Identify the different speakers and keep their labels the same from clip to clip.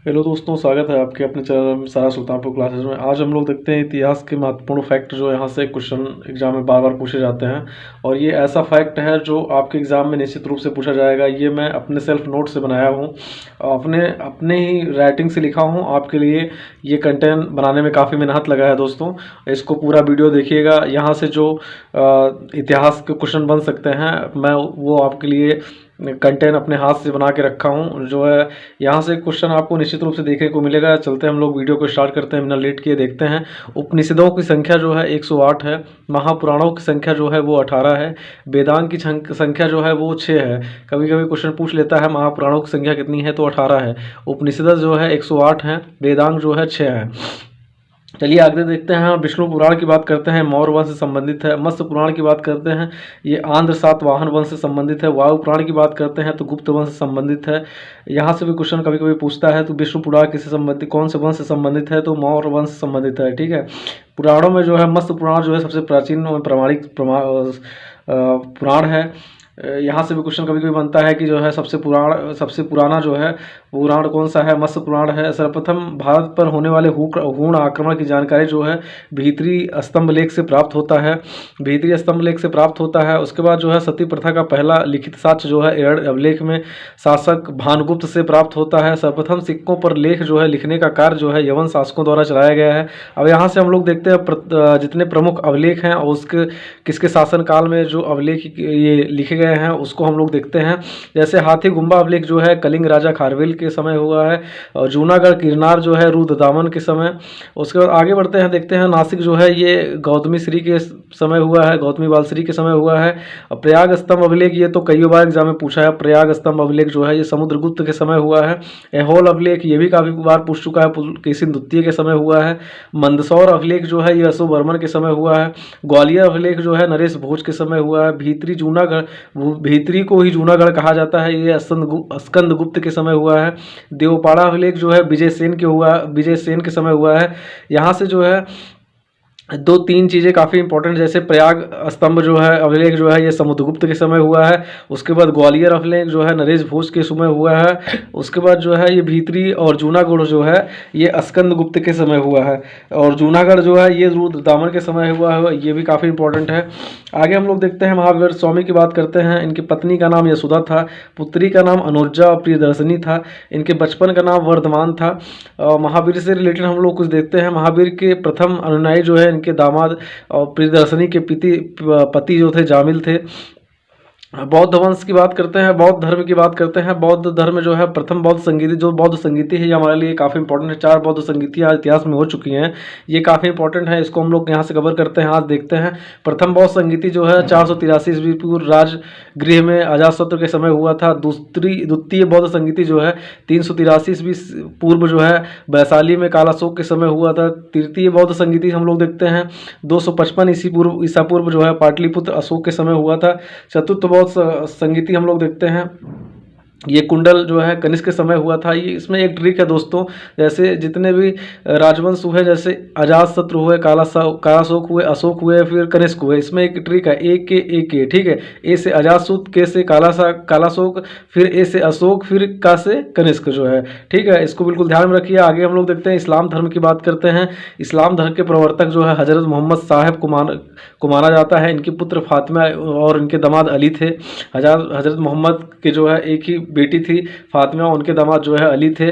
Speaker 1: Hello दोस्तों, स्वागत है आपके अपने चैनल सारा सुल्तानपुर क्लासेस में। आज हम लोग देखते हैं इतिहास के महत्वपूर्ण फैक्ट जो यहाँ से क्वेश्चन एग्जाम में बार बार पूछे जाते हैं। और ये ऐसा फैक्ट है जो आपके एग्ज़ाम में निश्चित रूप से पूछा जाएगा। ये मैं अपने सेल्फ नोट से बनाया हूँ, अपने अपने ही राइटिंग से लिखा हूँ आपके लिए। ये कंटेंट बनाने में काफ़ी मेहनत लगा है दोस्तों। इसको पूरा वीडियो देखिएगा। यहाँ से जो इतिहास के क्वेश्चन बन सकते हैं मैं वो आपके लिए कंटेंट अपने हाथ से बना के रखा हूँ जो है। यहाँ से क्वेश्चन आपको निश्चित रूप से देखने को मिलेगा। चलते हैं हम लोग वीडियो को स्टार्ट करते हैं बिना लेट किए। देखते हैं उपनिषदों की संख्या जो है 108 है, महापुराणों की संख्या जो है वो 18 है, वेदांत की संख्या जो है वो 6 है। कभी कभी क्वेश्चन पूछ लेता है महापुराणों की संख्या कितनी है, तो 18 है। उपनिषद जो है 108 है, वेदांत जो है 6 है। चलिए आगे देखते हैं। विष्णु पुराण की बात करते हैं, मौर्य वंश से संबंधित है। मत्स्य पुराण की बात करते हैं, ये आंध्र सातवाहन वंश से संबंधित है। वायु पुराण की बात करते हैं तो गुप्त वंश से संबंधित है। यहाँ से भी क्वेश्चन कभी कभी पूछता है तो विष्णु पुराण किससे संबंधित, कौन से वंश से संबंधित है, तो मौर्य वंश से संबंधित है। ठीक है। पुराणों में जो है मत्स्य पुराण जो है सबसे प्राचीन और प्रामाणिक पुराण है। यहाँ से भी क्वेश्चन कभी कभी बनता है कि जो है सबसे पुराना जो है पुराण कौन सा है, मत्स्य पुराण है। सर्वप्रथम भारत पर होने वाले हूण आक्रमण की जानकारी जो है भीतरी स्तंभ लेख से प्राप्त होता है। भीतरी स्तंभ लेख से प्राप्त होता है। उसके बाद जो है सती प्रथा का पहला लिखित साक्ष्य जो है एरड़ अभिलेख में शासक भानुगुप्त से प्राप्त होता है। सर्वप्रथम सिक्कों पर लेख जो है लिखने का कार्य जो है यवन शासकों द्वारा चलाया गया है। अब यहाँ से हम लोग देखते हैं जितने प्रमुख अभिलेख हैं और उसके किसके शासन काल में जो अभिलेख ये लिखे गए हैं उसको हम लोग देखते हैं। जैसे हाथी गुम्बा अभिलेख जो है कलिंग राजा खारवेल के समय हुआ है, और जूनागढ़ किरनार जो है रुद्रदामन के समय। उसके बाद आगे बढ़ते हैं, देखते हैं नासिक जो है ये गौतमी श्री के समय हुआ है, गौतमी बालश्री के समय हुआ है। और प्रयाग स्तंभ अभिलेख ये तो कई बार एग्जाम में पूछा है। प्रयाग स्तंभ अभिलेख जो है ये समुद्रगुप्त के समय हुआ है। एहोल अभिलेख ये भी काफ़ी बार पूछ चुका है, पुलकेशिन द्वितीय के समय हुआ है। मंदसौर अभिलेख जो है ये अशोकवर्मन के समय हुआ है। ग्वालियर अभिलेख जो है नरेश भोज के समय हुआ है। भीतरी को ही जूनागढ़ कहा जाता है, ये स्कंद गुप्त के समय हुआ है। देवपाड़ा अभिलेख जो है विजय सेन के समय हुआ है। यहाँ से जो है दो तीन चीज़ें काफ़ी इंपॉर्टेंट, जैसे प्रयाग स्तंभ जो है अभिलेख जो है ये समुद्रगुप्त के समय हुआ है। उसके बाद ग्वालियर अभिलेख जो है नरेश भोज के समय हुआ है। उसके बाद जो है ये भीतरी और जूनागढ़ जो है ये स्कंद गुप्त के समय हुआ है। और जूनागढ़ जो है ये रुद्रदामन के समय हुआ है, ये भी काफ़ी इंपॉर्टेंट है। आगे हम लोग देखते हैं महावीर स्वामी की बात करते हैं। इनकी पत्नी का नाम यशोदा था, पुत्री का नाम अनुजा और प्रियदर्शनी था। इनके बचपन का नाम वर्धमान था। महावीर से रिलेटेड हम लोग कुछ देखते हैं। महावीर के प्रथम अनुयायी जो है के दामाद और प्रियदर्शनी के पति जो थे जामिल थे। बौद्ध वंश की बात करते हैं, बौद्ध धर्म की बात करते हैं। बौद्ध धर्म जो है प्रथम बौद्ध संगीति जो बौद्ध संगीति है ये हमारे लिए काफ़ी इंपॉर्टेंट है। 4 बौद्ध संगीतियाँ इतिहास में हो चुकी हैं, ये काफ़ी इंपॉर्टेंट है। इसको हम लोग यहाँ से कवर करते हैं। आज देखते हैं प्रथम बौद्ध संगीति जो है 483 ईस्वी पूर्व राजगृह में अजातशत्रु के समय हुआ था। द्वितीय बौद्ध संगीति जो है 383 ईस्वी पूर्व जो है वैशाली में कालाशोक के समय हुआ था। तृतीय बौद्ध संगीति हम लोग देखते हैं 255 ईसा पूर्व जो है पाटलिपुत्र अशोक के समय हुआ था। चतुर्थ संगीति हम लोग देखते हैं, ये कुंडल जो है कनिष्क के समय हुआ था। ये इसमें एक ट्रिक है दोस्तों, जैसे जितने भी राजवंश हुए, जैसे अजातशत्रु हुए, कालाशोक हुए, अशोक हुए, फिर कनिष्क हुए, इसमें एक ट्रिक है ए के। ठीक है, ए से अजातशत्रु, के से कालाशोक, फिर ए से अशोक, फिर का से कनिष्क जो है। ठीक है, इसको बिल्कुल ध्यान में रखिए। आगे हम लोग देखते हैं इस्लाम धर्म की बात करते हैं। इस्लाम धर्म के प्रवर्तक जो है हजरत मोहम्मद साहेब को माना जाता है। इनके पुत्र फातिमा और इनके दामाद अली थे। हजरत मोहम्मद के जो है एक ही बेटी थी फातिमा, उनके दामाद जो है अली थे।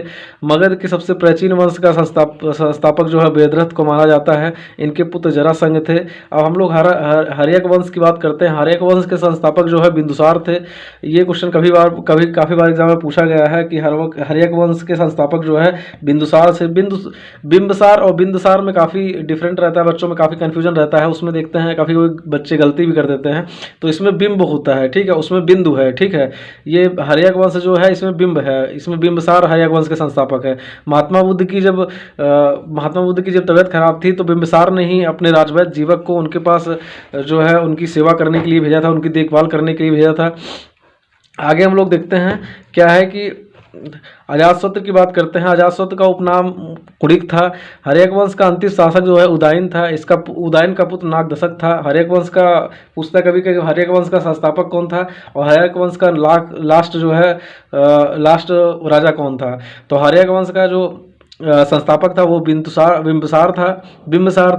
Speaker 1: मगध के सबसे प्राचीन वंश का संस्थापक जो है वेदरथ को माना जाता है। इनके पुत्र जरासंध थे। अब हम लोग हर्यक वंश की बात करते हैं। हर्यक वंश के संस्थापक जो है बिंदुसार थे। ये क्वेश्चन काफ़ी बार एग्जाम में पूछा गया है कि हर्यक वंश के संस्थापक जो है बिंदुसार से बिंबसार और बिंदुसार में काफ़ी डिफरेंट रहता है, बच्चों में काफ़ी कन्फ्यूजन रहता है। उसमें देखते हैं काफ़ी बच्चे गलती भी कर देते हैं, तो इसमें बिंब होता है। ठीक है, उसमें बिंदु है। ठीक है, ये हर्यक वंश जो है इसमें बिंब है, इसमें बिंबसार हर्यक वंश के संस्थापक है। महात्मा बुद्ध की जब तबीयत खराब थी तो बिंबसार ने ही अपने राजवैद्य जीवक को उनके पास जो है उनकी सेवा करने के लिए भेजा था, उनकी देखभाल करने के लिए भेजा था। आगे हम लोग देखते हैं क्या है कि अजातशत्रु की बात करते हैं। अजातशत्रु का उपनाम कुणिक था। हर्यक वंश का अंतिम शासक जो है उदयन था। इसका उदयन का पुत्र नागदशक था। हर्यक वंश का पूछता कभी कि हर्यक वंश का संस्थापक कौन था, और हर्यक वंश का लास्ट जो है लास्ट राजा कौन था। तो हर्यक वंश का जो संस्थापक था वो बिंबिसार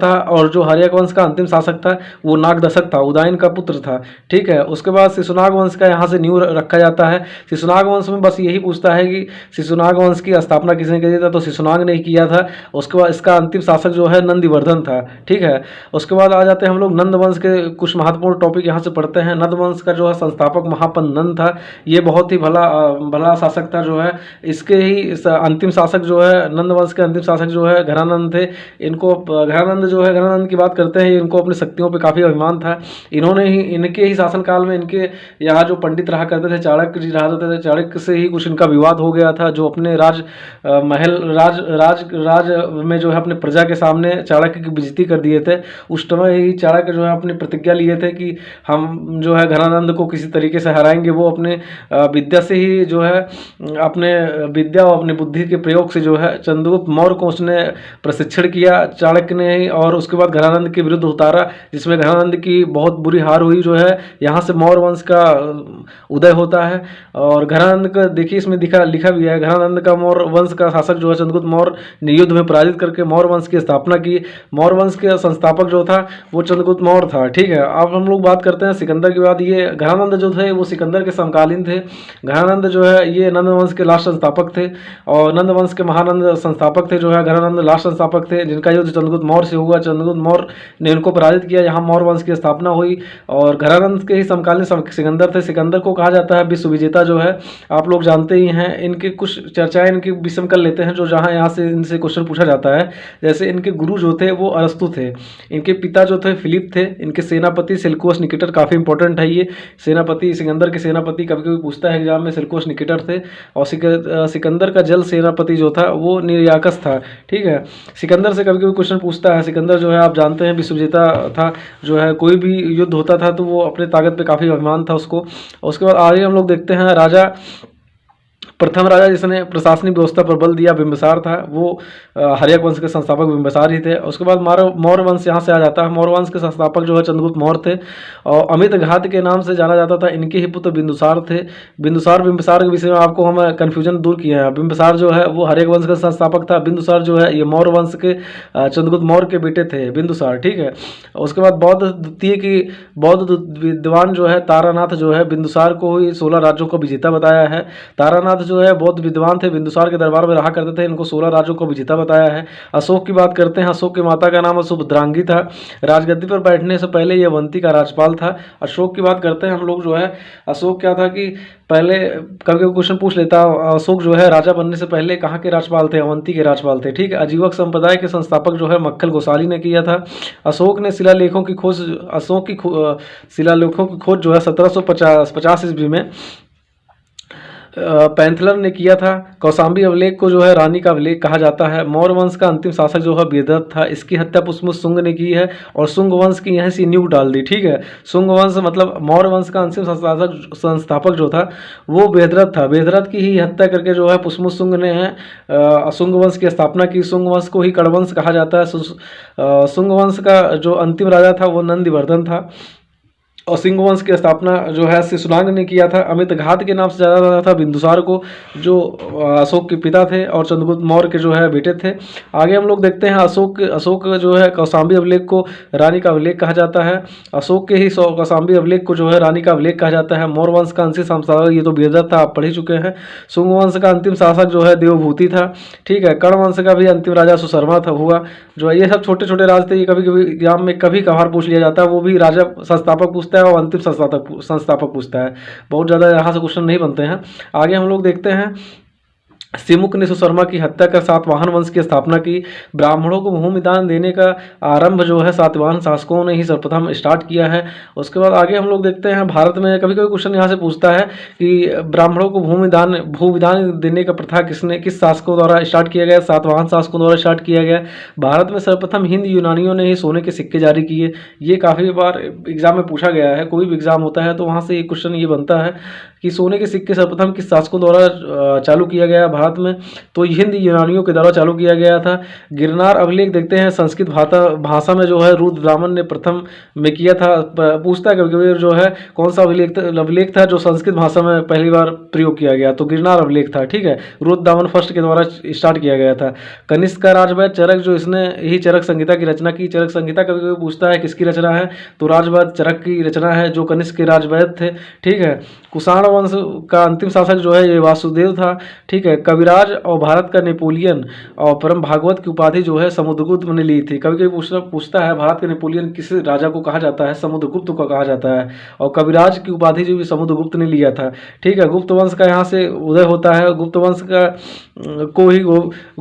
Speaker 1: था। और जो हर्यक वंश का अंतिम शासक था वो नागदशक था, उदयन का पुत्र था। ठीक है, उसके बाद शिशुनाग वंश का यहाँ से न्यू रखा जाता है। शिशुनाग वंश में बस यही पूछता है कि शिशुनाग वंश की स्थापना किसने की था, तो शिशुनाग ने किया था। उसके बाद इसका अंतिम शासक जो है नंदिवर्धन था। ठीक है, उसके बाद आ जाते हैं हम लोग नंद वंश के कुछ महत्वपूर्ण टॉपिक यहाँ से पढ़ते हैं। नंद वंश का जो है संस्थापक महापन नंद था। ये बहुत ही भला शासक था जो है। इसके ही अंतिम शासक जो है नंद वंश के अंतिम शासक जो है घरानंद थे। इनको घरानंद की बात करते हैं। इनको अपनी शक्तियों पे काफ़ी अभिमान था। इनके ही शासनकाल में इनके यहाँ जो पंडित रहा करते थे, चाणक्य जी रहा करते थे, चाणक्य से ही कुछ इनका विवाद हो गया था। जो अपने राज में जो है अपने प्रजा के सामने चाणक्य की बेइज्जती कर दिए थे। उस समय ही चाणक्य जो है अपनी प्रतिज्ञा लिए थे कि हम जो है घरानंद को किसी तरीके से हराएंगे। वो अपने विद्या से ही जो है अपने विद्या और अपनी बुद्धि के प्रयोग से जो है चंद्रगुप्त मौर्य को उसने प्रशिक्षण किया चाणक्य ने ही, और उसके बाद घरानंद के विरुद्ध उतारा, जिसमें घरानंद की बहुत बुरी हार हुई जो है। यहाँ से मौर्य वंश का उदय होता है। और घरानंद का देखिए इसमें लिखा भी है, घरानंद का मौर्य वंश का शासक जो है चंद्रगुप्त मौर्य ने युद्ध में पराजित करके मौर्य वंश की स्थापना की। मौर्य वंश के संस्थापक जो था वो चंद्रगुप्त मौर्य था। ठीक है, अब हम लोग बात करते हैं सिकंदर की बात। ये घरानंद जो थे वो सिकंदर के समकालीन थे। घरानंद जो है ये नंद वंश के लास्ट संस्थापक थे, और नंद वंश के महानंद संस्थापक थे जो है। घरानंद लास्ट संस्थापक थे जिनका युद्ध चंद्रगुप्त मौर्य से हुआ। चंद्रगुप्त मौर्य ने इनको पराजित किया, यहाँ मौर्य वंश की स्थापना हुई। और घरानंद के ही समकालीन सिकंदर थे। सिकंदर को कहा जाता है विश्व विजेता जो है, आप लोग जानते ही हैं। इनकी कुछ चर्चाएं इनकी विषम कर लेते हैं, जो जहाँ यहाँ से इनसे क्वेश्चन पूछा जाता है। जैसे इनके गुरु जो थे वो अरस्तु थे। इनके पिता जो थे फिलिप थे। इनके सेनापति सेल्यूकस निकेटर, काफ़ी इंपॉर्टेंट है ये सेनापति। सिकंदर के सेनापति कभी कभी पूछता है एग्जाम में, सेल्यूकस निकेटर थे। और सिकंदर का जल सेनापति जो था वो निर्याकस था। ठीक है, सिकंदर से कभी कभी क्वेश्चन पूछता है। सिकंदर जो है आप जानते हैं विश्व विजेता था जो है। कोई भी युद्ध होता था तो वो अपने ताकत पे काफ़ी अभिमान था उसको। उसके बाद आगे हम लोग देखते हैं प्रथम राजा जिसने प्रशासनिक व्यवस्था पर बल दिया बिंबिसार था। वो हर्यक वंश के संस्थापक बिंबिसार ही थे। उसके बाद मौर्य वंश यहाँ से आ जाता है। मौर्य वंश के संस्थापक जो है चंद्रगुप्त मौर्य थे, और अमित घात के नाम से जाना जाता था। इनके ही पुत्र बिंदुसार थे। बिंबिसार के विषय में आपको हम कन्फ्यूजन दूर किए हैं। बिंबिसार जो है वो हर्यक वंश का संस्थापक था। बिंदुसार जो है ये मौर्य वंश के चंद्रगुप्त मौर्य के बेटे थे बिंदुसार। ठीक है, उसके बाद बौद्ध विद्वान जो है तारानाथ जो है बिंदुसार को ही 16 राज्यों का विजेता बताया है। तारानाथ जो है बौद्ध विद्वान थे, बिंदुसार के दरबार में रहा करते थे। इनको 16 राज्यों को विजेता बताया है। अशोक की बात करते हैं। अशोक की माता का नाम सुभद्रांगी था। राजगद्दी पर बैठने से पहले ये अवंती का राज्यपाल था। अशोक की बात करते हैं हम लोग जो है। अशोक क्या था कि पहले कभी क्वेश्चन पूछ लेता, अशोक जो है राजा बनने से पहले कहाँ के राज्यपाल थे, अवंती के राज्यपाल थे। ठीक है, आजीवक संप्रदाय के संस्थापक जो है मक्खल गोसाली ने किया था। अशोक ने शिलालेखों की खोज जो है 1750 ईस्वी में पैंथलर ने किया था। कौशाम्बी अभिलेख को जो है रानी का अभिलेख कहा जाता है। मौर्य वंश का अंतिम शासक जो है वेदरथ था। इसकी हत्या पुष्यमुष शुंग ने की है, और शुंग वंश की यहीं से नींव डाल दी। ठीक है, शुंग वंश मतलब मौर्य वंश का अंतिम संस्थापक जो था वो वेदरथ था। वेदरथ की ही हत्या करके जो है पुष्यमुष शुंग ने शुंग वंश की स्थापना की। शुंग वंश को ही कड़वंश कहा जाता है। शुंग वंश का जो अंतिम राजा था वो नंदिवर्धन था, और सिंह वंश की स्थापना जो है शिशुनाग ने किया था। अमित घात के नाम से जाना जाता था बिंदुसार को, जो अशोक के पिता थे और चंद्रगुप्त मौर्य के जो है बेटे थे। आगे हम लोग देखते हैं अशोक जो है कौशाम्बी अभिलेख को रानी का अभिलेख कहा जाता है। अशोक के ही कौशाम्बी अभिलेख को जो है रानी का अभिलेख कहा जाता है। मौर्य वंश का अंतिम शासक ये तो वेदरथ था, आप पढ़ ही चुके हैं। शुंग वंश का अंतिम शासक जो है देवभूति था। ठीक है, कर्ण वंश का भी अंतिम राजा सुशर्मा था हुआ जो है। ये सब छोटे छोटे राज थे। ये कभी कभी एग्जाम में कभी कभार पूछ लिया जाता है। वो भी राजा संस्थापक पूछता है और अंतिम संस्थापक पूछता है। बहुत ज़्यादा यहाँ से क्वेश्चन नहीं बनते हैं। आगे हम लोग देखते हैं सिमुक ने सुशर्मा की हत्या कर सातवाहन वंश की स्थापना की। ब्राह्मणों को भूमि दान देने का आरंभ जो है सातवाहन शासकों ने ही सर्वप्रथम स्टार्ट किया है। उसके बाद आगे हम लोग देखते हैं भारत में कभी कभी क्वेश्चन यहाँ से पूछता है कि ब्राह्मणों को भूविदान देने का प्रथा किस शासकों द्वारा स्टार्ट किया गया। सातवाहन शासकों द्वारा स्टार्ट किया गया। भारत में सर्वप्रथम हिंद यूनानियों ने ही सोने के सिक्के जारी किए। ये काफ़ी बार एग्जाम में पूछा गया है। कोई भी एग्जाम होता है तो वहाँ से ये क्वेश्चन ये बनता है कि सोने के सिक्के सर्वप्रथम किस शासकों द्वारा चालू किया गया भारत में, तो हिंद यूनानियों के द्वारा चालू किया गया था। गिरनार अभिलेख देखते हैं संस्कृत भाषा में जो है रुद्रदामन ने प्रथम में किया था। पूछता है कभी कभी जो है कौन सा अभिलेख था जो संस्कृत भाषा में पहली बार प्रयोग किया गया, तो गिरनार अभिलेख था। ठीक है, रुद्रदामन फर्स्ट के द्वारा स्टार्ट किया गया था। कनिष्क का राजवैद्य चरक जो इसने ही चरक संहिता की रचना की। चरक संहिता कभी कभी पूछता है किसकी रचना है, तो राजवैद्य चरक की रचना है जो कनिष्क के राजवैद्य थे। ठीक है, कुषाण वंश का अंतिम शासक जो है ये वासुदेव था। ठीक है, कविराज और भारत का नेपोलियन और परम भागवत की उपाधि जो है समुद्रगुप्त ने ली थी। कभी कभी पूछता है भारत के नेपोलियन किस राजा को कहा जाता है, समुद्रगुप्त को कहा जाता है, और कविराज की उपाधि जो भी समुद्रगुप्त ने लिया था। ठीक है, गुप्त वंश का यहाँ से उदय होता है। गुप्त वंश का को ही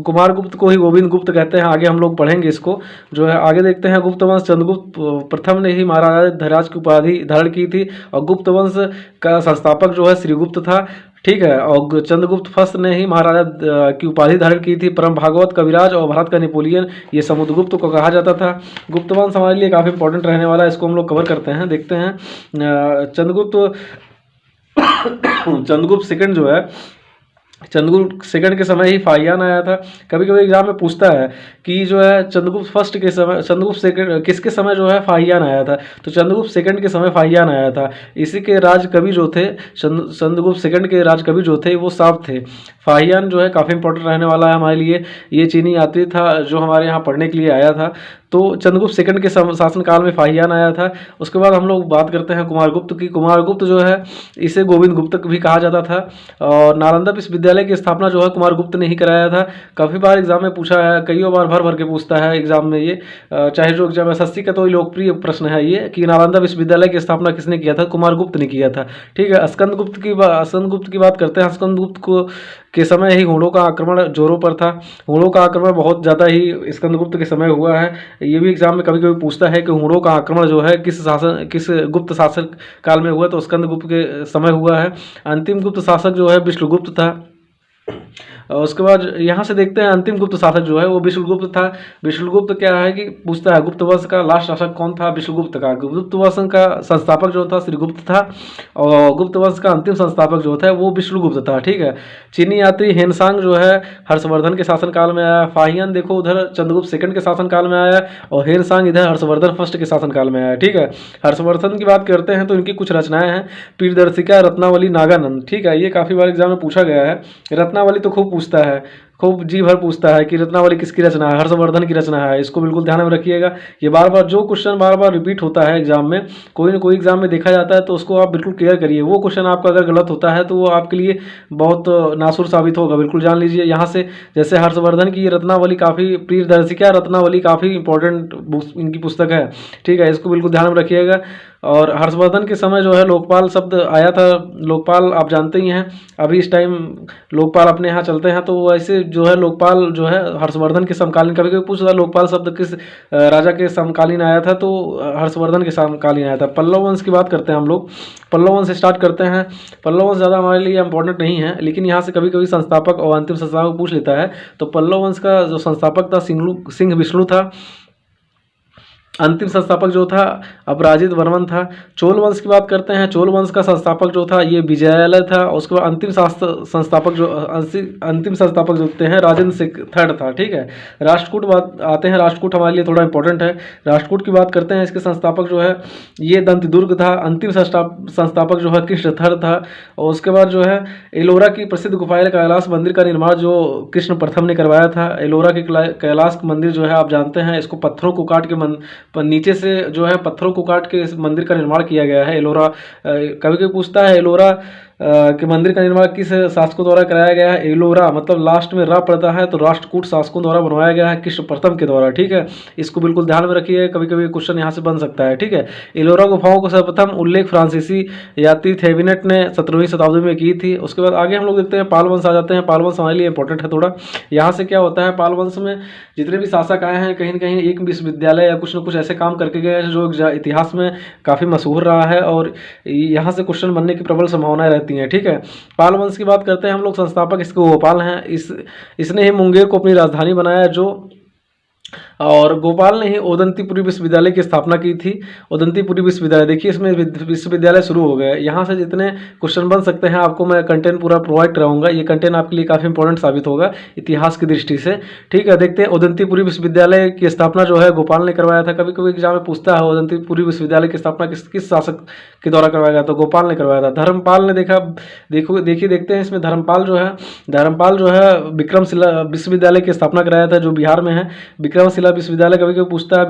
Speaker 1: कुमार गुप्त को ही गोविंद गुप्त कहते हैं। आगे हम लोग पढ़ेंगे इसको जो है। आगे देखते हैं गुप्त वंश चंद्रगुप्त प्रथम ने ही महाराजा धनराज की उपाधि धारण की थी, और गुप्त वंश का संस्थापक जो है श्रीगुप्त था। ठीक है, और चंद्रगुप्त फर्स्ट ने ही महाराजा की उपाधि धारण की थी। परम भागवत कविराज और भारत का नेपोलियन ये समुद्रगुप्त को कहा जाता था। गुप्त वंश हमारे लिए काफ़ी इंपॉर्टेंट रहने वाला है, इसको हम लोग कवर करते हैं। देखते हैं चंद्रगुप्त सेकंड जो है, चंद्रगुप्त सेकंड के समय ही फाहियान आया था। कभी कभी एग्जाम में पूछता है कि जो है चंद्रगुप्त फर्स्ट के समय, चंद्रगुप्त सेकंड किसके समय जो है फाहियान आया था, तो चंद्रगुप्त सेकंड के समय फाहियान आया था। इसी के राज कवि जो थे, चंद्रगुप्त सेकंड के राज कवि जो थे वो साफ थे। फाहियान जो है काफ़ी इंपॉर्टेंट रहने वाला है हमारे लिए। ये चीनी यात्री था जो हमारे यहाँ पढ़ने के लिए आया था। तो चंद्रगुप्त सेकंड के शासनकाल में फाहियान आया था। उसके बाद हम लोग बात करते हैं कुमारगुप्त की। कुमारगुप्त जो है इसे गोविंद गुप्त भी कहा जाता था, और नालंदा विश्वविद्यालय की स्थापना जो है कुमारगुप्त ने ही कराया था। काफ़ी बार एग्जाम में पूछा है, कई बार भर भर के पूछता है एग्जाम में ये, चाहे जो एग्जाम एसएससी का तो लोकप्रिय प्रश्न है ये कि नालंदा विश्वविद्यालय की स्थापना किसने किया था, कुमारगुप्त ने किया था। ठीक है, स्कंदगुप्त की बात करते हैं। स्कंदगुप्त को के समय ही हुणों का आक्रमण जोरों पर था। हुणों का आक्रमण बहुत ज़्यादा ही स्कंदगुप्त के समय हुआ है। ये भी एग्जाम में कभी कभी पूछता है कि हुणों का आक्रमण जो है किस गुप्त शासक काल में हुआ, तो स्कंदगुप्त के समय हुआ है। अंतिम गुप्त शासक जो है विष्णुगुप्त था। उसके बाद यहाँ से देखते हैं अंतिम गुप्त शासक जो है वो विष्णुगुप्त था। विष्णुगुप्त क्या है कि पूछता है गुप्त वंश का लास्ट शासक कौन था, विष्णुगुप्त का। गुप्त वंश का संस्थापक जो था श्रीगुप्त था, और गुप्त वंश का अंतिम संस्थापक जो था वो विष्णुगुप्त था। ठीक है, चीनी यात्री हेनसांग जो है हर्षवर्धन के शासनकाल में आया। फाहियान देखो उधर चंद्रगुप्त सेकंड के शासनकाल में आया, और हेनसांग इधर हर्षवर्धन फर्स्ट के शासनकाल में आया। ठीक है, हर्षवर्धन की बात करते हैं तो इनकी कुछ रचनाएं हैं। पीरदर्शिका, रत्नावली, नागानंद। ठीक है, ये काफ़ी बार एग्जाम में पूछा गया है। रत्नावली तो खूब पूछता है, खूब जी भर पूछता है कि रत्नावली किसकी रचना है, हर्षवर्धन की रचना है। इसको बिल्कुल ध्यान में रखिएगा। ये बार बार जो क्वेश्चन बार बार रिपीट होता है एग्जाम में, कोई ना कोई एग्जाम में देखा जाता है, तो उसको आप बिल्कुल क्लियर करिए। वो क्वेश्चन आपका अगर गलत होता है तो वो आपके लिए बहुत नासुर साबित होगा, बिल्कुल जान लीजिए। यहाँ से जैसे हर्षवर्धन की रत्नावली काफ़ी, प्रियदर्शिका रत्नावली काफ़ी इंपॉर्टेंट इनकी पुस्तक है। ठीक है, इसको बिल्कुल ध्यान में रखिएगा। और हर्षवर्धन के समय जो है लोकपाल शब्द आया था। लोकपाल आप जानते ही हैं, अभी इस टाइम लोकपाल अपने यहाँ चलते हैं, तो वैसे जो है लोकपाल जो है हर्षवर्धन के समकालीन। कभी कभी पूछता लोकपाल शब्द किस राजा के समकालीन आया था, तो हर्षवर्धन के समकालीन आया था। पल्लव वंश की बात करते हैं हम लोग। पल्लव वंश से स्टार्ट करते हैं। पल्लव वंश ज़्यादा हमारे लिए इंपॉर्टेंट नहीं है, लेकिन यहाँ से कभी कभी संस्थापक और अंतिम संस्थापक पूछ लेता है। तो पल्लव वंश का जो संस्थापक था सिंह विष्णु था। अंतिम संस्थापक जो था अपराजित वर्मन था। चोल वंश की बात करते हैं। चोल वंश का संस्थापक जो था ये विजयालय था। उसके बाद अंतिम संस्थापक जो थे हैं राजेंद्र सिंह थर्ड था। ठीक है, राष्ट्रकूट बात आते हैं। राष्ट्रकूट हमारे लिए थोड़ा इंपॉर्टेंट है। राष्ट्रकूट की बात करते हैं। इसके संस्थापक जो है ये दंतदुर्ग था। अंतिम संस्थापक जो है कृष्ण थर्ड था। और उसके बाद जो है एलोरा की प्रसिद्ध गुफा कैलाश मंदिर का निर्माण जो कृष्ण प्रथम ने करवाया था। एलोरा के कैलाश मंदिर जो है आप जानते हैं, इसको पत्थरों को काट के नीचे से जो है पत्थरों को काट के इस मंदिर का निर्माण किया गया है। एलोरा कभी कभी पूछता है एलोरा के मंदिर का निर्माण किस शासकों द्वारा कराया गया है। एलोरा मतलब लास्ट में रा पड़ता है, तो राष्ट्रकूट शासकों द्वारा बनवाया गया है कृष्ण प्रथम के द्वारा। ठीक है, इसको बिल्कुल ध्यान में रखिए, कभी कभी क्वेश्चन यहाँ से बन सकता है। ठीक है, एलोरा गुफाओं को सर्वप्रथम उल्लेख फ्रांसीसी यात्री थेविनेट ने 17वीं शताब्दी में की थी। उसके बाद आगे हम लोग देखते हैं पाल वंश आ जाते हैं। पाल वंश हमारे लिए इंपॉर्टेंट है थोड़ा। यहाँ से क्या होता है, पाल वंश में जितने भी शासक आए हैं कहीं ना कहीं एक विश्वविद्यालय या कुछ न कुछ ऐसे काम करके गए हैं जो इतिहास में काफ़ी मशहूर रहा है, और यहाँ से क्वेश्चन बनने की प्रबल संभावनाएं रहती हैं। ठीक है, पाल वंश की बात करते हैं हम लोग। संस्थापक इसके गोपाल हैं। इसने ही मुंगेर को अपनी राजधानी बनाया, जो और गोपाल ने ही उदंतीपुरी विश्वविद्यालय की स्थापना की थी। उदंतीपुरी विश्वविद्यालय, देखिए इसमें विश्वविद्यालय शुरू हो गए। यहाँ से जितने क्वेश्चन बन सकते हैं आपको मैं कंटेंट पूरा प्रोवाइड कराऊंगा। ये कंटेंट आपके लिए काफ़ी इंपॉर्टेंट साबित होगा इतिहास की दृष्टि से। ठीक है, देखते हैं उदंतीपुरी विश्वविद्यालय की स्थापना जो है गोपाल ने करवाया था। कभी कभी एग्जाम में पूछता है उदंतीपुरी विश्वविद्यालय की स्थापना किस शासक के द्वारा करवाया गया, तो गोपाल ने करवाया था। धर्मपाल ने देखते हैं इसमें धर्मपाल जो है विक्रमशिला विश्वविद्यालय की स्थापना कराया था, जो बिहार में है। विक्रमशिला विश्वविद्यालय कभी कभी पूछता है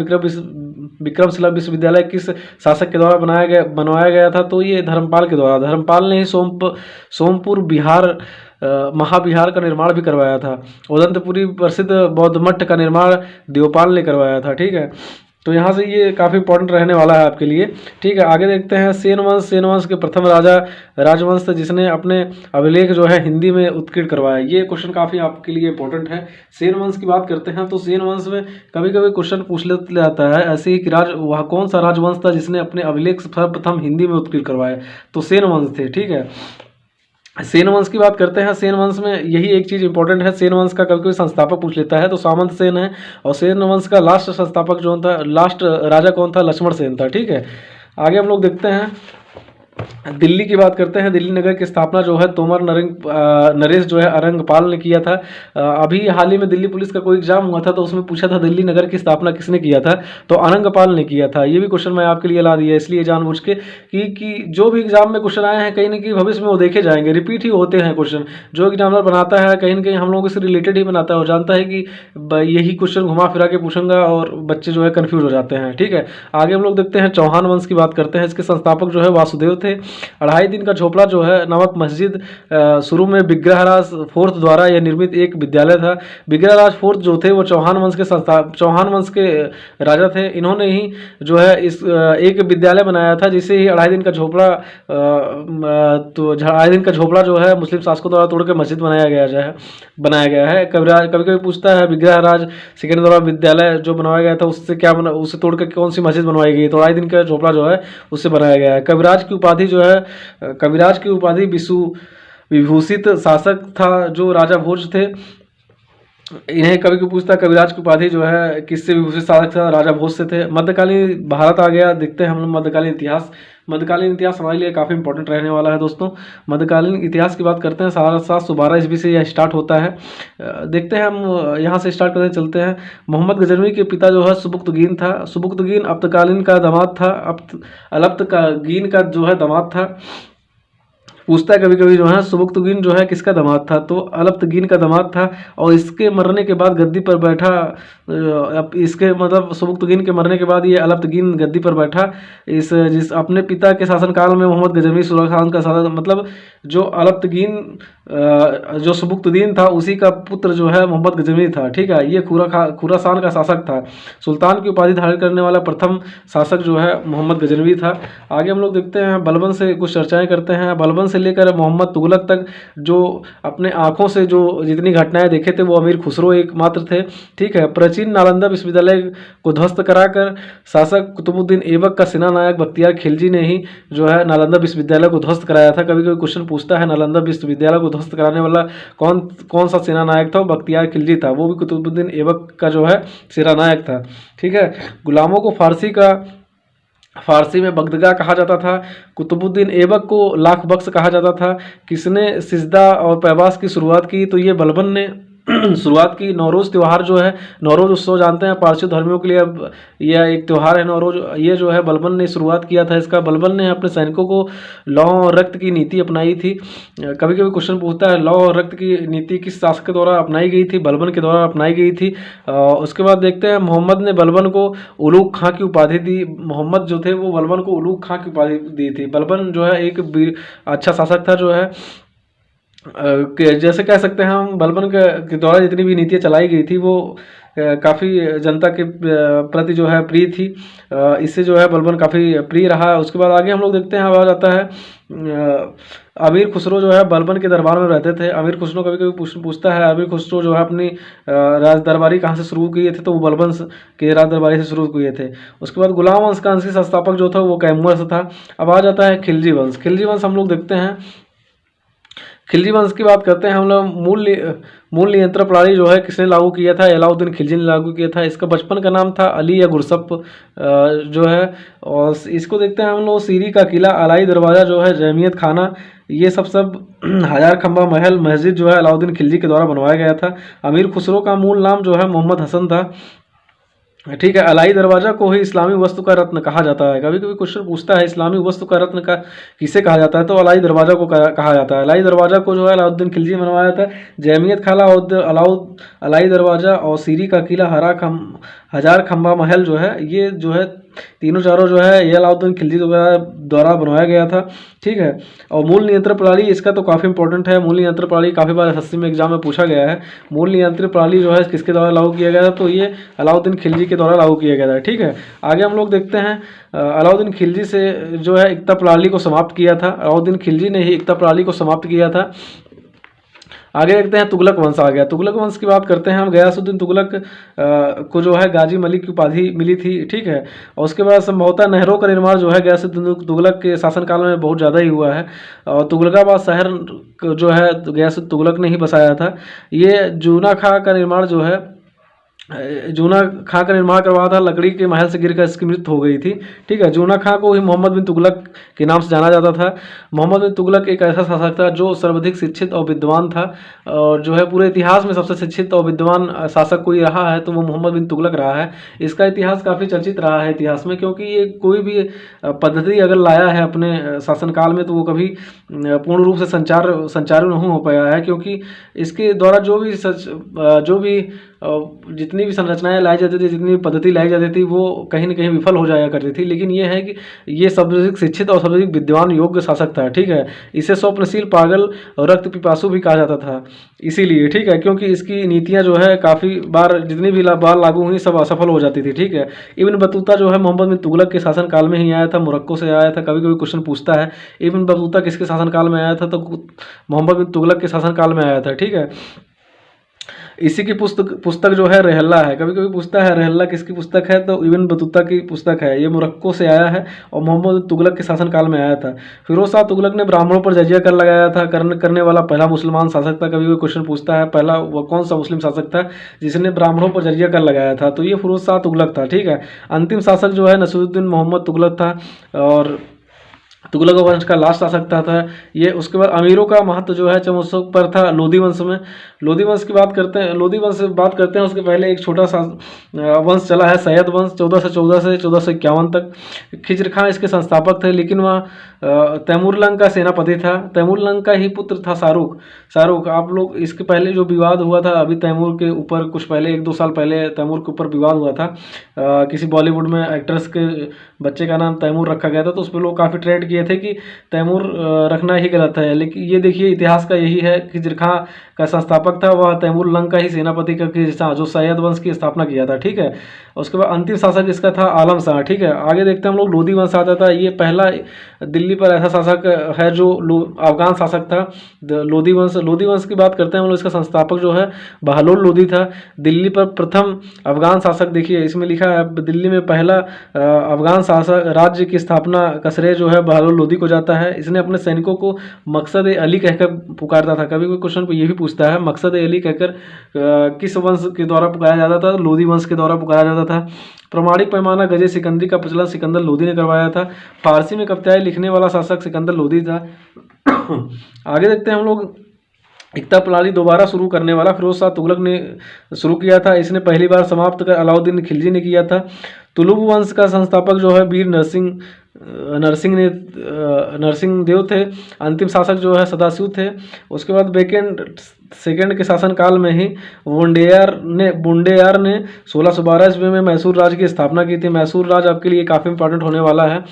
Speaker 1: विक्रमशिला विश्वविद्यालय किस शासक के द्वारा बनवाया गया था, तो ये धर्मपाल के द्वारा। धर्मपाल ने ही सोमपुर बिहार महाविहार का निर्माण भी करवाया था। उदंतपुरी प्रसिद्ध बौद्ध मठ का निर्माण देवपाल ने करवाया था। ठीक है, तो यहाँ से ये काफ़ी इंपॉर्टेंट रहने वाला है आपके लिए। ठीक है, आगे देखते हैं सेन वंश के प्रथम राजवंश थे जिसने अपने अभिलेख जो है हिंदी में उत्कीर्ण करवाया। ये क्वेश्चन काफ़ी आपके लिए इंपॉर्टेंट है। सेन वंश की बात करते हैं तो सेन वंश में कभी कभी क्वेश्चन पूछ लेता है ऐसे ही कि वह कौन सा राजवंश था जिसने अपने अभिलेख सर्वप्रथम हिंदी में उत्कीर्ण करवाया, तो सेन वंश थे। ठीक है, सेन वंश की बात करते हैं। सेन वंश में यही एक चीज़ इंपॉर्टेंट है, सेन वंश का कभी कोई संस्थापक पूछ लेता है तो सामंत सेन है। और सेन वंश का लास्ट संस्थापक जो था, लास्ट राजा कौन था, लक्ष्मण सेन था। ठीक है, आगे हम लोग देखते हैं दिल्ली की बात करते हैं। दिल्ली नगर की स्थापना जो है तोमर नरेश जो है अरंगपाल ने किया था। अभी हाल ही में दिल्ली पुलिस का कोई एग्जाम हुआ था तो उसमें पूछा था दिल्ली नगर की स्थापना किसने किया था, तो अरंगपाल ने किया था। ये भी क्वेश्चन मैं आपके लिए ला दिया इसलिए जानबूझ के कि जो भी एग्जाम में क्वेश्चन आए हैं कहीं ना कहीं भविष्य में वो देखे जाएंगे, रिपीट ही होते हैं क्वेश्चन। जो एग्जामिनर बनाता है कहीं ना कहीं हम लोगों से रिलेटेड ही बनाता है और जानता है कि यही क्वेश्चन घुमा फिरा के पूछूंगा और बच्चे जो है कन्फ्यूज हो जाते हैं। ठीक है, आगे हम लोग देखते हैं चौहान वंश की बात करते हैं। इसके संस्थापक जो है वासुदेव थे। 2.5 दिन का झोपड़ा जो है नामक मस्जिद शुरू में विग्रहराज फोर्थ द्वारा यह निर्मित एक विद्यालय था। विग्रहराज फोर्थ जो थे वो चौहान वंश के राजा थे। इन्होंने ही जो है इस एक विद्यालय बनाया था जिसे ही 2.5 दिन का झोपड़ा तो 2.5 दिन का झोपड़ा जो है मुस्लिम शासकों द्वारा तोड़ के मस्जिद बनाया गया है। कभी कभी पूछता है विग्रहराज सेकंड द्वारा विद्यालय जो बनवाया गया था उससे तोड़ के कौन सी मस्जिद बनवाई गई, तो 2.5 दिन का झोपड़ा जो है उससे बनाया गया है। कविराज की उपाधि विभूषित शासक था जो राजा भोज थे। इन्हें कभी कभी पूछता है कविराज की उपाधि जो है किससे विभूषित शासक था, राजा भोज से थे। मध्यकालीन भारत आ गया, देखते हैं हम लोग मध्यकालीन इतिहास हमारे लिए काफ़ी इंपॉर्टेंट रहने वाला है दोस्तों। मध्यकालीन इतिहास की बात करते हैं। 712 ईस्वी से यह स्टार्ट होता है। देखते हैं हम यहाँ से स्टार्ट करते चलते हैं। मोहम्मद गजनवी के पिता जो है सुबुक्तगीन था। सुबुक्तगीन अब्तकालीन का दामाद था। अलब्तगीन का जो है दामाद था। पूछता है कभी कभी जो है सुबुक्तगीन जो है किसका दामाद था, तो अलब्तगीन का दामाद था। और इसके मरने के बाद गद्दी पर बैठा, इसके मतलब सुबुक्तगीन के मरने के बाद ये अलब्तगीन गद्दी पर बैठा। जिस अपने पिता के शासनकाल में मोहम्मद गजनवी खान का शासन, मतलब जो अलब्तगीन जो सुबुक्तदीन था उसी का पुत्र जो है मोहम्मद गजनवी था। ठीक है, ये खुरासान का शासक था। सुल्तान की उपाधि धारण करने वाला प्रथम शासक जो है मोहम्मद गजनवी था। आगे हम लोग देखते हैं बलबन से कुछ चर्चाएं करते हैं। बलबन से लेकर मोहम्मद तुगलक तक जो अपने आंखों से जो जितनी घटनाएं देखे थे वो अमीर खुसरो एकमात्र थे। ठीक है, प्राचीन नालंदा विश्वविद्यालय को ध्वस्त कराकर शासक कुतुबुद्दीन ऐबक का सेना नायक बख्तियार खिलजी ने ही जो है नालंदा विश्वविद्यालय को ध्वस्त कराया था। कभी कभी क्वेश्चन पूछता है नालंदा विश्वविद्यालय को ध्वस्त कराने वाला कौन सा सेना नायक था, बख्तियार खिलजी था। वो भी कुतुबुद्दीन ऐबक का जो है सेना नायक था। ठीक है, गुलामों को फारसी में बगदगा कहा जाता था। कुतुबुद्दीन ऐबक को लाख बख्श कहा जाता था। किसने सिजदा और पैबास की शुरुआत की, तो ये बलबन ने शुरुआत की। नौरोज़ त्यौहार जो है, नौरोज़ उत्सव जानते हैं पारसी धर्मियों के लिए अब यह एक त्यौहार है नौरोज़। ये जो है बलबन ने शुरुआत किया था इसका। बलबन ने अपने सैनिकों को लौ और रक्त की नीति अपनाई थी। कभी कभी क्वेश्चन पूछता है लौ और रक्त की नीति किस शासक के द्वारा अपनाई गई थी, बलबन के द्वारा अपनाई गई थी। उसके बाद देखते हैं मोहम्मद ने बलबन को उलूग खां की उपाधि दी। मोहम्मद जो थे वो बलबन को उलूग खां की उपाधि दी थी। बलबन जो है एक अच्छा शासक था जो है जैसे कह सकते हैं हम बलबन के द्वारा जितनी भी नीतियाँ चलाई गई थी वो काफ़ी जनता के प्रति जो है प्रिय थी। इससे जो है बलबन काफ़ी प्रिय रहा। उसके बाद आगे हम लोग देखते हैं, अब आ जाता है अमीर खुसरो जो है बलबन के दरबार में रहते थे। अमीर खुसरो कभी कभी पूछता है अमीर खुसरो जो है अपनी राज दरबारी कहाँ से शुरू किए थे, तो वो बलबन के राज दरबारी से शुरू किए थे। उसके बाद गुलाम वंश का अंशी संस्थापक जो था वो कैमूर से था। अब आ जाता है खिलजी वंश। खिलजी वंश हम लोग देखते हैं खिलजी वंश की बात करते हैं हम लोग। मूल नियंत्रण प्रणाली जो है किसने लागू किया था? अलाउद्दीन खिलजी ने लागू किया था। इसका बचपन का नाम था अली या गुरसप जो है। और इसको देखते हैं हम लोग। सीरी का किला, अलाई दरवाज़ा जो है, जहमियत खाना, ये सब हजार खंबा महल, मस्जिद जो है अलाउद्दीन खिलजी के द्वारा बनवाया गया था। अमीर खुसरो का मूल नाम जो है मोहम्मद हसन था। ठीक है। अलाई दरवाज़ा को ही इस्लामी वस्तु का रत्न कहा जाता है। कभी कभी क्वेश्चन पूछता है इस्लामी वस्तु का रत्न का किसे कहा जाता है, तो अलाई दरवाज़ा को कहा जाता है। अलाई दरवाज़ा को जो है अलाउद्दीन खिलजी ने बनवाया था। जहमियत खाला, अलाई दरवाज़ा और सीरी का किला, हजार खंबा महल जो है, ये जो है तीनों चारों जो है ये अलाउद्दीन खिलजी द्वारा बनवाया गया था। ठीक है। और मूल नियंत्रण प्रणाली, इसका तो काफ़ी इंपॉर्टेंट है। मूल नियंत्रण प्रणाली काफ़ी बार एसएससी में एग्जाम में पूछा गया है। मूल नियंत्रण प्रणाली जो है किसके द्वारा लागू किया गया था, तो ये अलाउद्दीन खिलजी के द्वारा लागू किया गया था। ठीक है। आगे हम लोग देखते हैं अलाउद्दीन खिलजी से जो है एकता प्रणाली को समाप्त किया था। अलाउद्दीन खिलजी ने ही एकता प्रणाली को समाप्त किया था। आगे देखते हैं तुगलक वंश आ गया। तुगलक वंश की बात करते हैं हम। गयासुद्दीन तुगलक को जो है गाजी मलिक की उपाधि मिली थी। ठीक है। और उसके बाद संभवतः नहरों का निर्माण जो है गयासुद्दीन तुगलक के शासनकाल में बहुत ज़्यादा ही हुआ है। और तुगलकाबाद शहर जो है गयासुद्दीन तुगलक ने ही बसाया था। ये जूना खां का निर्माण जो है जूना खां का निर्माण करवाया था। लकड़ी के महल से गिरकर इसकी मृत्यु हो गई थी। ठीक है। जूना खां को ही मोहम्मद बिन तुगलक के नाम से जाना जाता था। मोहम्मद बिन तुगलक एक ऐसा शासक था जो सर्वाधिक शिक्षित और विद्वान था, और जो है पूरे इतिहास में सबसे शिक्षित और विद्वान शासक कोई रहा है तो वो मोहम्मद बिन तुगलक रहा है। इसका इतिहास काफ़ी चर्चित रहा है इतिहास में, क्योंकि ये कोई भी पद्धति अगर लाया है अपने शासनकाल में तो वो कभी पूर्ण रूप से संचारू नहीं हो पाया है, क्योंकि इसके द्वारा जो भी जितनी भी संरचनाएं लाई जाती थी, जितनी भी पद्धति लाई जाती थी, वो कहीं ना कहीं विफल हो जाया करती थी। लेकिन ये है कि ये सर्वाधिक शिक्षित और सर्वाधिक विद्वान योग्य शासक था। ठीक है। इसे स्वप्नशील, पागल और रक्त पिपासु भी कहा जाता था इसीलिए। ठीक है। क्योंकि इसकी नीतियां जो है काफ़ी बार जितनी भी बार लागू हुई सब असफल हो जाती थी। ठीक है। इब्न बतूता जो है मोहम्मद बिन तुगलक के शासनकाल में ही आया था, मोरक्को से आया था। कभी कभी क्वेश्चन पूछता है इब्न बतूता किसके शासनकाल में आया था, तो मोहम्मद बिन तुगलक के शासनकाल में आया था। ठीक है। इसी की पुस्तक जो है रहल्ला है। कभी कभी पूछता है रहल्ला किसकी पुस्तक है, तो इब्न बतूता की पुस्तक है। ये मोरक्को से आया है और मोहम्मद तुगलक के शासनकाल में आया था। फिरोज शाह तुगलक ने ब्राह्मणों पर जजिया कर लगाया था। करने वाला पहला मुसलमान शासक था। कभी कोई क्वेश्चन पूछता है पहला वो कौन सा मुस्लिम शासक था जिसने ब्राह्मणों पर जजिया कर लगाया था, तो ये फिरोज शाह तुगलक था। ठीक है। अंतिम शासक जो है नसीरुद्दीन मोहम्मद तुगलक था, और तुगलक वंश का लास्ट शासक था ये। उसके बाद अमीरों का महत्व जो है चमोत्सव पर था लोधी वंश में। लोधी वंश की बात करते हैं, लोधी वंश से बात करते हैं। उसके पहले एक छोटा सा वंश चला है सैयद वंश, 1414 से 1451 तक। खिज्र खां इसके संस्थापक थे, लेकिन वह तैमूरलंग का सेनापति था। तैमूरलंग का ही पुत्र था शाहरुख। आप लोग इसके पहले जो विवाद हुआ था अभी तैमूर के ऊपर, कुछ पहले 1-2 साल पहले तैमूर के ऊपर विवाद हुआ था। किसी बॉलीवुड में एक्ट्रेस के बच्चे का नाम तैमूर रखा गया था, तो उस पर लोग काफ़ी ट्रेंड किए थे कि तैमूर रखना ही गलत है। लेकिन ये देखिए इतिहास का यही है, खिज्र खां का संस्थापक था वह तैमूरलंग का ही सेनापति का जो सैयद वंश की स्थापना किया था। ठीक है। उसके बाद अंतिम शासक इसका था आलम शाह। ठीक है। आगे देखते हैं हम लोग लोधी वंश आता था। ये पहला दिल्ली पर ऐसा शासक है जो अफगान शासक था। लोधी वंश की बात करते हैं हम लोग। इसका संस्थापक जो है बहलोल लोधी था। दिल्ली पर प्रथम अफगान शासक, देखिए इसमें लिखा है दिल्ली में पहला अफगान शासक राज्य की स्थापना का श्रेय जो है बहलोल लोधी को जाता है। इसने अपने सैनिकों को मकसद अली कहकर पुकारता था। कभी कोई क्वेश्चन ये भी पूछता है मकसद अली कहकर किस वंश के द्वारा पुकारा जाता था, लोधी वंश के द्वारा पुकारा जाता था। प्रमाणिक पैमाना गजे सिकंदी का प्रचलन सिकंदर लोधी ने करवाया था। फारसी में कविताएं लिखने वाला शासक सिकंदर लोधी था। आगे देखते हैं हम लोग। एकता प्रणाली दोबारा शुरू करने वाला फिरोज शाह तुगलक ने शुरू किया था। इसने पहली बार समाप्त कर अलाउद्दीन खिलजी ने किया था। तुलुक वंश का संस्थापक जो है वीर नरसिंह देव थे। अंतिम शासक जो है सदाशिव थे। उसके बाद बेकेंड सेकेंड के शासनकाल में ही बुंडेयार ने 1612 ईस्वी में मैसूर राज्य की स्थापना की थी। मैसूर राज्य आपके लिए काफ़ी इंपॉर्टेंट होने वाला है।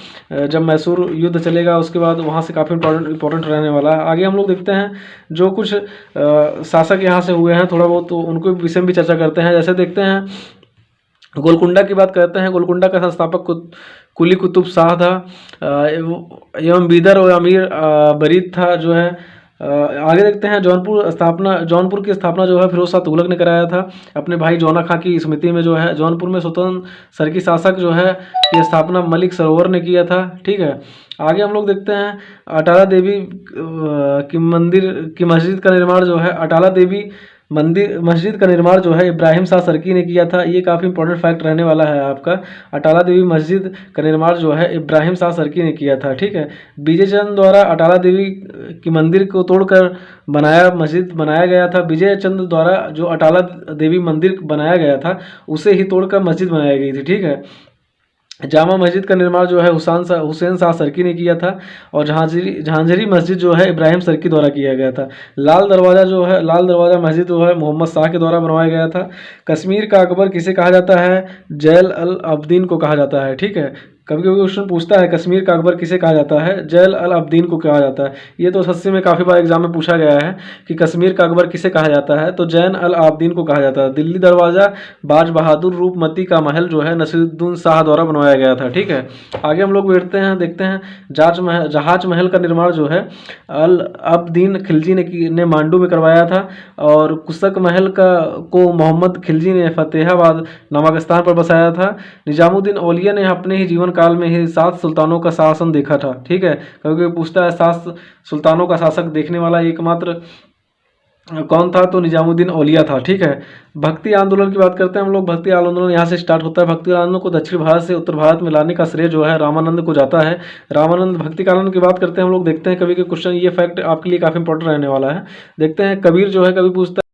Speaker 1: जब मैसूर युद्ध चलेगा उसके बाद वहाँ से काफ़ी इंपॉर्टेंट रहने वाला है। आगे हम लोग देखते हैं जो कुछ शासक यहाँ से हुए हैं थोड़ा बहुत, तो उनको विषय में भी चर्चा करते हैं। जैसे देखते हैं गोलकुंडा की बात करते हैं। गोलकुंडा का संस्थापक कुली कुतुब शाह था, एवं बीदर और अमीर बरीद था जो है। आगे देखते हैं जौनपुर की स्थापना जो है फिरोज शाह तुगलक ने कराया था अपने भाई जौना खां की स्मृति में। जो है जौनपुर में स्वतंत्र सरकी शासक जो है की स्थापना मलिक सरोवर ने किया था। ठीक है, आगे हम लोग देखते हैं अटाला देवी की मंदिर की मस्जिद का निर्माण जो है अटाला देवी मस्जिद का निर्माण जो है इब्राहिम शाह सरकी ने किया था। ये काफ़ी इंपॉर्टेंट फैक्ट रहने वाला है आपका। अटाला देवी मस्जिद का निर्माण जो है इब्राहिम शाह सरकी ने किया था। ठीक है, विजय चंद द्वारा अटाला देवी की मंदिर को तोड़कर मस्जिद बनाया गया था। विजय चंद द्वारा जो अटाला देवी मंदिर बनाया गया था उसे ही तोड़कर मस्जिद बनाई गई थी। ठीक है, जामा मस्जिद का निर्माण जो है हुसैन शाह सरकी ने किया था और झांझरी मस्जिद जो है इब्राहिम सरकी द्वारा किया गया था। लाल दरवाज़ा मस्जिद जो है मोहम्मद शाह के द्वारा बनवाया गया था। कश्मीर का अकबर किसे कहा जाता है? जैल अल अब्दीन को कहा जाता है। ठीक है, कभी कभी क्वेश्चन पूछता है कश्मीर का अकबर किसे कहा जाता है? जैल अल अब्दीन को कहा जाता है। ये तो सच्चे में काफ़ी बार एग्जाम में पूछा गया है कि कश्मीर का अकबर किसे कहा जाता है, तो जैन अल अब्दीन को कहा जाता है। दिल्ली दरवाज़ा बाज बहादुर रूपमती का महल जो है नसीरुद्दीन शाह द्वारा बनवाया गया था। ठीक है, आगे हम लोग बैठते हैं, देखते हैं जहाज महल का निर्माण जो है अल अब्दीन खिलजी ने मांडू में करवाया था और कुशक महल को मोहम्मद खिलजी ने फतेहाबाद नामक स्थान पर बसाया था। निजामुद्दीन औलिया ने अपने ही जीवन काल में ही 7 सुल्तानों का शासन देखा था। ठीक है, क्योंकि पूछता है 7 सुल्तानों का शासक देखने वाला एकमात्र कौन था, तो निजामुद्दीन औलिया था। ठीक है, भक्ति आंदोलन की बात करते हैं हम लोग। भक्ति आंदोलन यहाँ से स्टार्ट होता है। भक्ति आंदोलन को दक्षिण भारत से उत्तर भारत में लाने का श्रेय जो है रामानंद को जाता है। रामानंद भक्ति आंदोलन की बात करते हैं हम लोग, देखते हैं कभी के क्वेश्चन, ये फैक्ट आपके लिए काफ़ी इंपॉर्टेंट रहने वाला है। देखते हैं कबीर जो है कभी पूछता है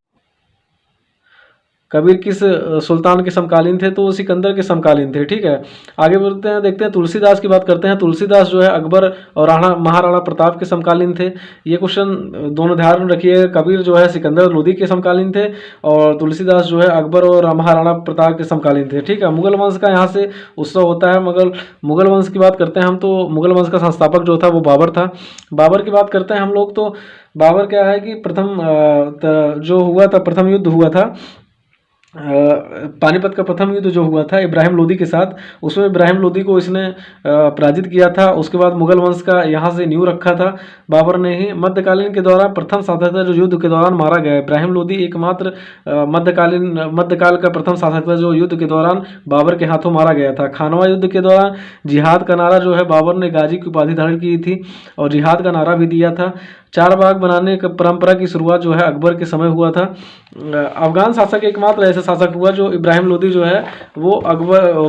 Speaker 1: कबीर किस सुल्तान के समकालीन थे, तो वो सिकंदर के समकालीन थे। ठीक है, आगे बढ़ते हैं, देखते हैं तुलसीदास की बात करते हैं। तुलसीदास जो है अकबर और महाराणा प्रताप के समकालीन थे। ये क्वेश्चन दोनों ध्यान में रखिए। कबीर जो है सिकंदर लोदी के समकालीन थे और तुलसीदास जो है अकबर और महाराणा प्रताप के समकालीन थे। ठीक है, मुगल वंश का यहाँ से उत्सव होता है। मुगल वंश की बात करते हैं हम, तो मुगल वंश का संस्थापक जो था वो बाबर था। बाबर की बात करते हैं हम लोग, तो बाबर क्या है कि प्रथम युद्ध हुआ था पानीपत का प्रथम युद्ध जो हुआ था इब्राहिम लोदी के साथ, उसमें इब्राहिम लोदी को इसने पराजित किया था। उसके बाद मुगल वंश का यहाँ से नींव रखा था बाबर ने ही। मध्यकालीन के दौरान प्रथम शासक था जो युद्ध के दौरान मारा गया। इब्राहिम लोदी एकमात्र मध्यकाल का प्रथम शासक था जो युद्ध के दौरान बाबर के हाथों मारा गया था। खानवा युद्ध के दौरान जिहाद का नारा जो है बाबर ने गाजी की उपाधि धारण की थी और जिहाद का नारा भी दिया था। 4 बाग बनाने की परंपरा की शुरुआत जो है अकबर के समय हुआ था। अफगान शासक एकमात्र ऐसा शासक हुआ जो इब्राहिम लोदी जो है वो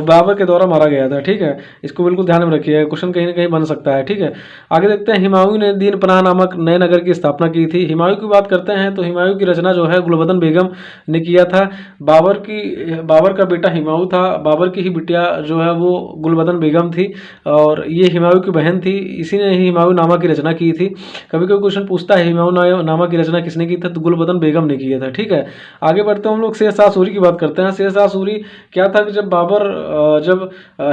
Speaker 1: बाबर के द्वारा मारा गया था। ठीक है, इसको बिल्कुल ध्यान में रखिए, क्वेश्चन कहीं ना कहीं बन सकता है। ठीक है, आगे देखते हैं हुमायूं ने दीन पनाह नामक नए नगर की स्थापना की थी। हुमायूं की बात करते हैं तो हुमायूं की रचना जो है गुलबदन बेगम ने किया था। बाबर का बेटा हुमायूं था, बाबर की ही बिटिया जो है वो गुलबदन बेगम थी और ये हुमायूं की बहन थी। इसी ने ही हुमायूं नामा की रचना की थी। कभी कभी क्वेश्चन पूछता है हुमायूं नामा की रचना किसने की थी, तो गुलबदन बेगम ने किया था। ठीक है, आगे बढ़ते हैं हम लोग शेर शाह सूरी की बात करते हैं। शेर शाह सूरी क्या था कि जब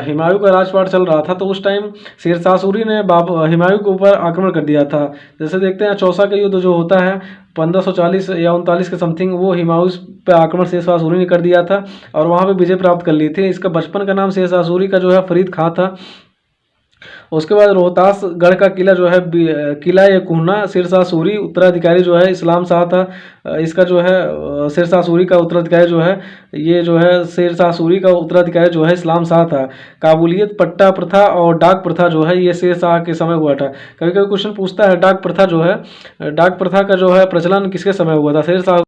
Speaker 1: हुमायूं का राजपाट चल रहा था तो उस टाइम शेर शाह सूरी ने हुमायूं के ऊपर आक्रमण कर दिया था। जैसे देखते हैं चौसा का युद्ध जो होता है 1540 या 39 के समथिंग, वो हुमायूं पे आक्रमण शेर शाह सूरी ने कर दिया था और वहाँ पे विजय प्राप्त कर ली थी। इसका बचपन का नाम शेर शाह सूरी का जो है फरीद खां था। उसके बाद रोहतास गढ़ का किला जो है किला ये कुहना शेर शाह सूरी उत्तराधिकारी जो है इस्लाम शाह था। इसका जो है शेर शाह सूरी का उत्तराधिकारी जो है ये जो है शेर शाह सूरी का उत्तराधिकारी जो है इस्लाम शाह था। काबुलियत पट्टा प्रथा और डाक प्रथा जो है ये शेर शाह के समय हुआ था। कभी कभी क्वेश्चन पूछता है डाक प्रथा का जो है प्रचलन किसके समय हुआ था? शेर शाह